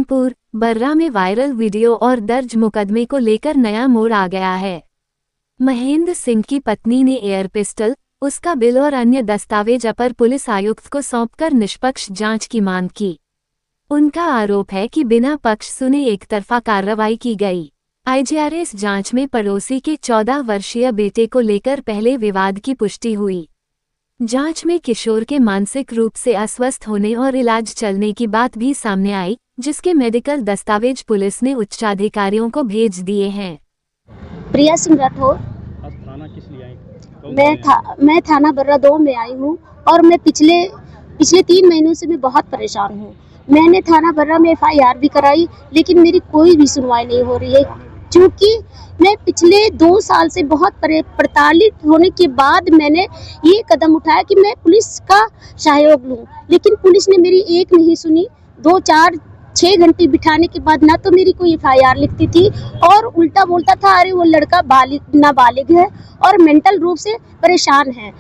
कानपुर बर्रा में viral video और दर्ज मुकदमे को लेकर नया मोड़ आ गया है। महेंद्र सिंह की पत्नी ने एयर पिस्टल, उसका बिल और अन्य दस्तावेज अपर पुलिस आयुक्त को सौंपकर निष्पक्ष जांच की मांग की। उनका आरोप है कि बिना पक्ष सुने एकतरफा कार्रवाई की गई। आईजीआरएस जांच में पड़ोसी के 14 वर्षीय बेटे को लेकर पहले विवाद की पुष्टि हुई। जांच में किशोर के मानसिक रूप से अस्वस्थ होने और इलाज चलने की बात भी सामने आई, जिसके मेडिकल दस्तावेज पुलिस ने उच्चाधिकारियों को भेज दिए हैं। प्रिया सिंह राठौर। थाना किस लिए आई? मैं थाना बर्रा 2 में आई हूँ और मैं पिछले 3 महीनों से मैं बहुत परेशान हूँ। मैंने थाना बर्रा में FIR भी कराई, लेकिन मेरी कोई भी सुनवाई नहीं हो रही है, क्योंकि मैं पिछले 2 साल से बहुत प्रताड़ित होने के बाद मैंने ये कदम उठाया कि मैं पुलिस का सहयोग लूं, लेकिन पुलिस ने मेरी एक नहीं सुनी। 2, 4, 6 घंटे बिठाने के बाद ना तो मेरी कोई FIR लिखती थी और उल्टा बोलता था, अरे वो लड़का नाबालिग है और मेंटल रूप से परेशान है।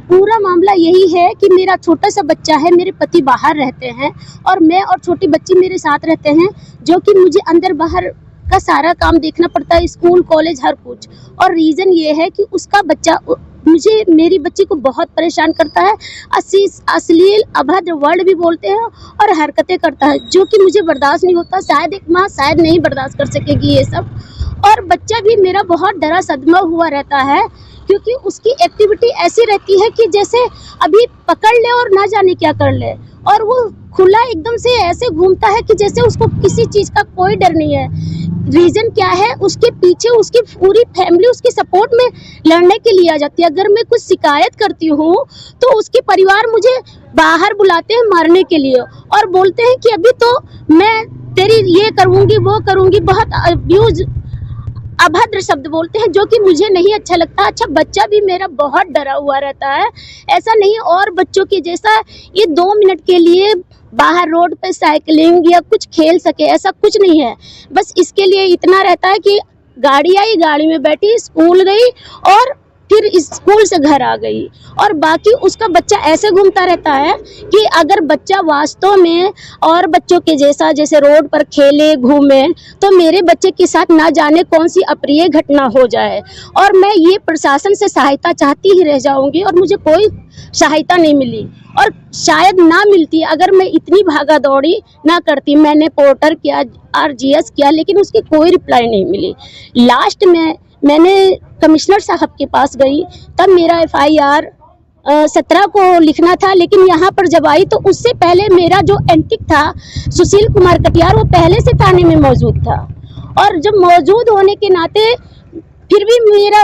पूरा मामला यही है कि मेरा छोटा सा बच्चा है, मेरे पति बाहर रहते हैं और मैं और छोटी बच्ची मेरे साथ रहते हैं, जो कि मुझे अंदर बाहर का सारा काम देखना पड़ता है, स्कूल कॉलेज हर कुछ। और रीज़न ये है कि उसका बच्चा मेरी बच्ची को बहुत परेशान करता है, अश्लील अभद्र वर्ड भी बोलते हैं और हरकतें करता है, जो कि मुझे बर्दाश्त नहीं होता। शायद एक माँ शायद नहीं बर्दाश्त कर सकेगी ये सब। और बच्चा भी मेरा बहुत डरा सदमा हुआ रहता है, क्योंकि उसकी एक्टिविटी ऐसी रहती है कि जैसे अभी पकड़ ले और ना जाने क्या कर ले, और वो खुला एकदम से ऐसे घूमता है कि जैसे उसको किसी चीज़ का कोई डर नहीं है। रीज़न क्या है? उसके पीछे उसकी पूरी फैमिली उसके सपोर्ट में लड़ने के लिए आ जाती है। अगर मैं कुछ शिकायत करती हूँ तो उसके परिवार मुझे बाहर बुलाते हैं मारने के लिए और बोलते हैं कि अभी तो मैं तेरी ये करूँगी वो करूँगी, बहुत अभद्र शब्द बोलते हैं, जो कि मुझे नहीं अच्छा लगता। अच्छा, बच्चा भी मेरा बहुत डरा हुआ रहता है, ऐसा नहीं और बच्चों के जैसा ये 2 मिनट के लिए बाहर रोड पे साइकिलिंग या कुछ खेल सके, ऐसा कुछ नहीं है। बस इसके लिए इतना रहता है कि गाड़ी आई, गाड़ी में बैठी, स्कूल गई और फिर स्कूल से घर आ गई, और बाकी उसका बच्चा ऐसे घूमता रहता है कि अगर बच्चा वास्तव में और बच्चों के जैसा जैसे रोड पर खेले घूमे तो मेरे बच्चे के साथ ना जाने कौन सी अप्रिय घटना हो जाए। और मैं ये प्रशासन से सहायता चाहती ही रह जाऊंगी और मुझे कोई सहायता नहीं मिली, और शायद ना मिलती अगर मैं इतनी भागा दौड़ी ना करती। मैंने पोर्टर किया, RGS किया, लेकिन उसकी कोई रिप्लाई नहीं मिली। लास्ट में मैंने कमिश्नर साहब के पास गई, तब मेरा FIR 17 को लिखना था, लेकिन यहाँ पर जब आई तो उससे पहले मेरा जो एंटिक था सुशील कुमार कटियार, वो पहले से थाने में मौजूद था, और जब मौजूद होने के नाते फिर भी मेरा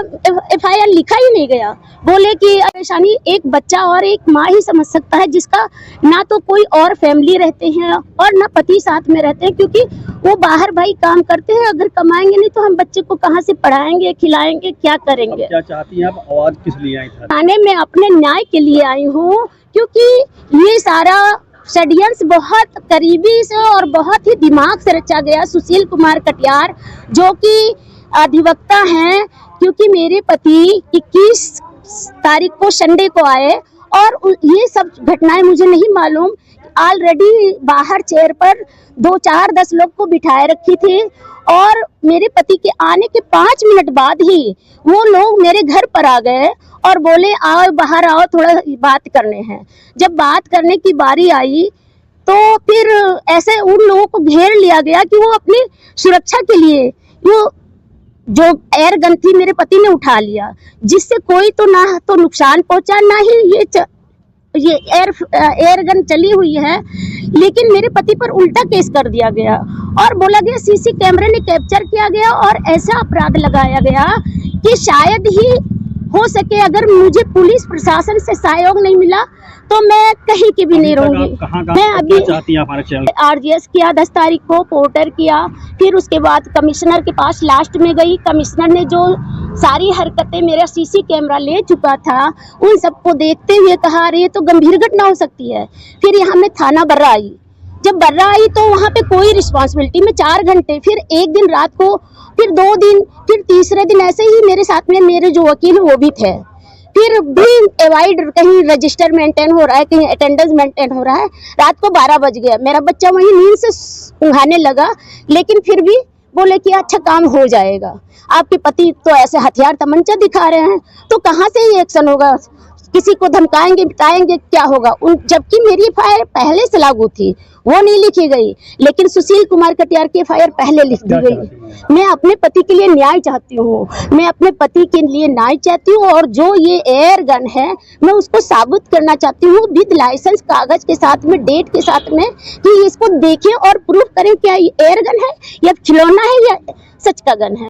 FIR लिखा ही नहीं गया। बोले कि परेशानी एक बच्चा और एक माँ ही समझ सकता है, जिसका ना तो कोई और फैमिली रहते हैं और ना पति साथ में रहते हैं, क्योंकि वो बाहर भाई काम करते हैं। अगर कमाएंगे नहीं तो हम बच्चे को कहाँ से पढ़ाएंगे, खिलाएंगे, क्या करेंगे? क्या चाहती हैं आप? आवाज किस लिए आई थी? थाने में अपने न्याय के लिए आई हूँ, क्योंकि ये सारा षड्यंत्र बहुत करीबी से और बहुत ही दिमाग से रचा गया। सुशील कुमार कटियार जो कि अधिवक्ता हैं, क्योंकि मेरे पति 21 तारीख को संडे को आए और ये सब घटनाएं मुझे नहीं मालूम। ऑलरेडी बाहर चेयर पर 2, 4, 10 लोग को बिठाए रखी थी, और मेरे पति के आने के 5 मिनट बाद ही वो लोग मेरे घर पर आ गए और बोले आओ बाहर आओ, थोड़ा बात करने हैं। जब बात करने की बारी आई तो फिर ऐसे उन लोगों को घेर लिया गया कि वो अपनी सुरक्षा के लिए वो जो एयर गन थी मेरे पति ने उठा लिया, जिससे कोई तो ना तो नुकसान पहुंचा, ना ही ये एयर गन चली हुई है, लेकिन मेरे पति पर उल्टा केस कर दिया गया और बोला गया CC कैमरे ने कैप्चर किया गया और ऐसा अपराध लगाया गया कि शायद ही हो सके अगर मुझे पुलिस प्रशासन से सहयोग नहीं मिला तो मैं कहीं की भी नहीं रहूंगी। मैं अभी RGS किया, 10 तारीख को पोर्टर किया, फिर उसके बाद कमिश्नर के पास लास्ट में गई। कमिश्नर ने जो सारी हरकतें मेरा CC कैमरा ले चुका था उन सबको देखते हुए कहा अरे ये तो गंभीर घटना हो सकती है। फिर यहाँ मैं थाना बर्रा आई। जब बर्रा आई तो वहाँ पे कोई रिस्पॉन्सिबिलिटी में 4 घंटे, फिर एक दिन रात को, फिर 2 दिन, फिर तीसरे दिन ऐसे ही मेरे साथ में मेरे जो वकील वो भी थे। फिर भी अवॉइड, कहीं रजिस्टर मेंटेन हो रहा है, कहीं अटेंडेंस मेंटेन हो रहा है। रात को 12 बज गया, मेरा बच्चा वहीं नींद से ऊँघाने लगा, लेकिन फिर भी बोले कि अच्छा काम हो जाएगा। आपके पति तो ऐसे हथियार तमंचा दिखा रहे हैं, तो कहाँ से ये एक्शन होगा? किसी को धमकाएंगे बिताएंगे, क्या होगा? जबकि मेरी एफआईआर पहले से लागू थी, वो नहीं लिखी गई, लेकिन सुशील कुमार कटियार की एफआईआर पहले लिख दी गई। मैं अपने पति के लिए न्याय चाहती हूँ, मैं अपने पति के लिए न्याय चाहती हूँ, और जो ये एयर गन है मैं उसको साबित करना चाहती हूँ विद लाइसेंस, कागज के साथ में, डेट के साथ में, कि इसको देखें और प्रूफ करें क्या ये एयर गन है या खिलौना है या सच का गन है।